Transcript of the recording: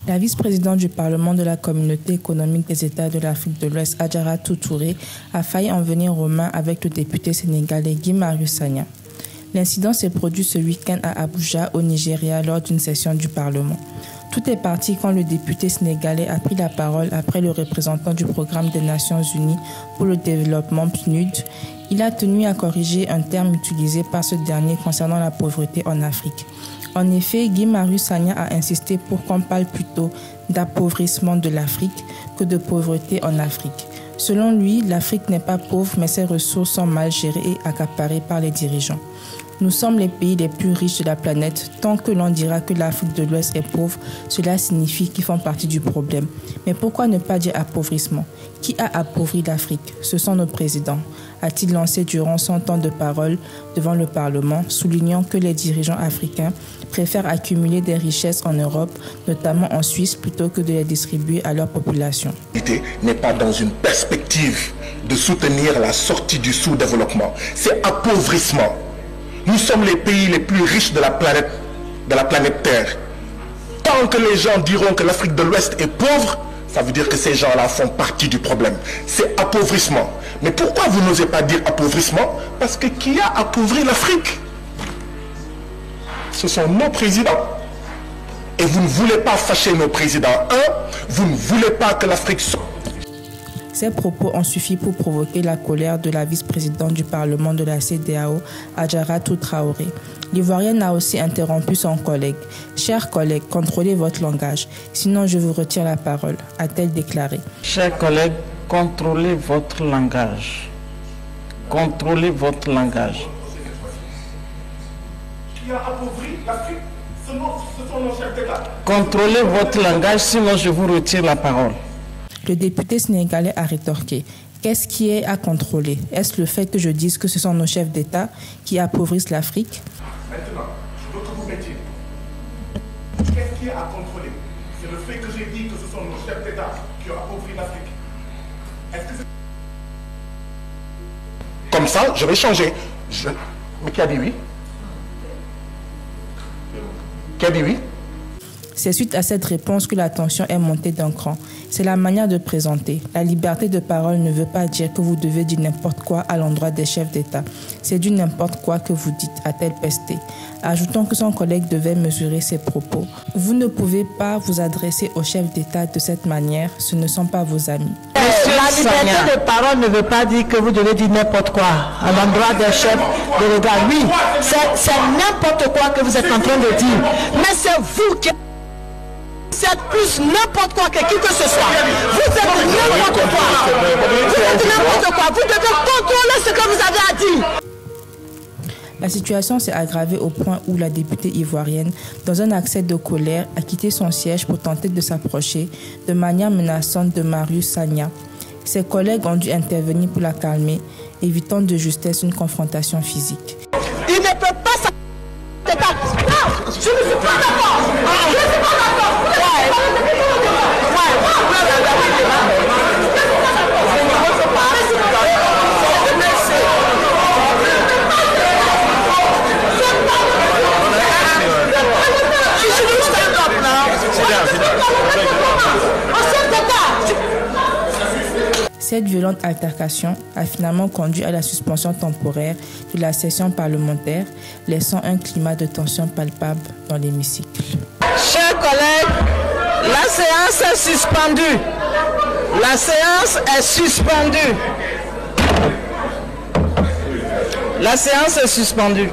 La vice-présidente du Parlement de la Communauté économique des États de l'Afrique de l'Ouest, Adjaratou Touré, a failli en venir aux mains avec le député sénégalais Guy Marius Sagna. L'incident s'est produit ce week-end à Abuja, au Nigeria, lors d'une session du Parlement. Tout est parti quand le député sénégalais a pris la parole après le représentant du Programme des Nations Unies pour le développement PNUD. Il a tenu à corriger un terme utilisé par ce dernier concernant la pauvreté en Afrique. En effet, Guy Marius Sagna a insisté pour qu'on parle plutôt d'appauvrissement de l'Afrique que de pauvreté en Afrique. Selon lui, l'Afrique n'est pas pauvre, mais ses ressources sont mal gérées et accaparées par les dirigeants. Nous sommes les pays les plus riches de la planète. Tant que l'on dira que l'Afrique de l'Ouest est pauvre, cela signifie qu'ils font partie du problème. Mais pourquoi ne pas dire appauvrissement? Qui a appauvri l'Afrique? Ce sont nos présidents, a-t-il lancé durant son temps de parole devant le Parlement, soulignant que les dirigeants africains préfèrent accumuler des richesses en Europe, notamment en Suisse, plutôt que de les distribuer à leur population. N'est pas dans une perspective de soutenir la sortie du sous-développement. C'est appauvrissement. Nous sommes les pays les plus riches de la planète Terre. Tant que les gens diront que l'Afrique de l'Ouest est pauvre, ça veut dire que ces gens-là font partie du problème. C'est appauvrissement. Mais pourquoi vous n'osez pas dire appauvrissement? Parce que qui a appauvri l'Afrique? Ce sont nos présidents. Et vous ne voulez pas fâcher nos présidents. Vous ne voulez pas que l'Afrique soit... Ces propos ont suffi pour provoquer la colère de la vice-présidente du Parlement de la CEDEAO, Adjaratou Traoré. L'Ivoirienne a aussi interrompu son collègue. « Chers collègues, contrôlez votre langage, sinon je vous retire la parole », a-t-elle déclaré. Chers collègues, contrôlez votre langage. Contrôlez votre langage. Qui a appauvri l'Afrique? Ce sont nos chefs d'État. Contrôlez votre langage, sinon je vous retire la parole. Le député sénégalais a rétorqué. Qu'est-ce qui est à contrôler? Est-ce le fait que je dise que ce sont nos chefs d'État qui appauvrissent l'Afrique? Maintenant, je veux que vous mettiez. Qu'est-ce qui est à contrôler? C'est le fait que j'ai dit que ce sont nos chefs d'État qui ont appauvri l'Afrique. Est-ce que c'est... Comme ça, je vais changer. Mais qui a dit oui? Qui a dit oui? C'est suite à cette réponse que la tension est montée d'un cran. C'est la manière de présenter. La liberté de parole ne veut pas dire que vous devez dire n'importe quoi à l'endroit des chefs d'État. C'est du n'importe quoi que vous dites, a-t-elle pesté. Ajoutons que son collègue devait mesurer ses propos. Vous ne pouvez pas vous adresser aux chefs d'État de cette manière, ce ne sont pas vos amis. La liberté de parole ne veut pas dire que vous devez dire n'importe quoi à l'endroit des chefs de l'État. Oui, c'est n'importe quoi que vous êtes en train de dire. Mais c'est vous qui... C'est plus n'importe quoi que qui que ce soit. Vous êtes n'importe quoi. Vous êtes n'importe quoi. Vous devez contrôler ce que vous avez à dire. La situation s'est aggravée au point où la députée ivoirienne, dans un accès de colère, a quitté son siège pour tenter de s'approcher de manière menaçante de Marius Sagna. Ses collègues ont dû intervenir pour la calmer, évitant de justesse une confrontation physique. Il ne peut pas s'arrêter. Non, je ne suis pas d'accord. Je ne suis pas d'accord. Cette violente altercation a finalement conduit à la suspension temporaire de la session parlementaire, laissant un climat de tension palpable dans l'hémicycle. Chers collègues, la séance est suspendue. La séance est suspendue. La séance est suspendue.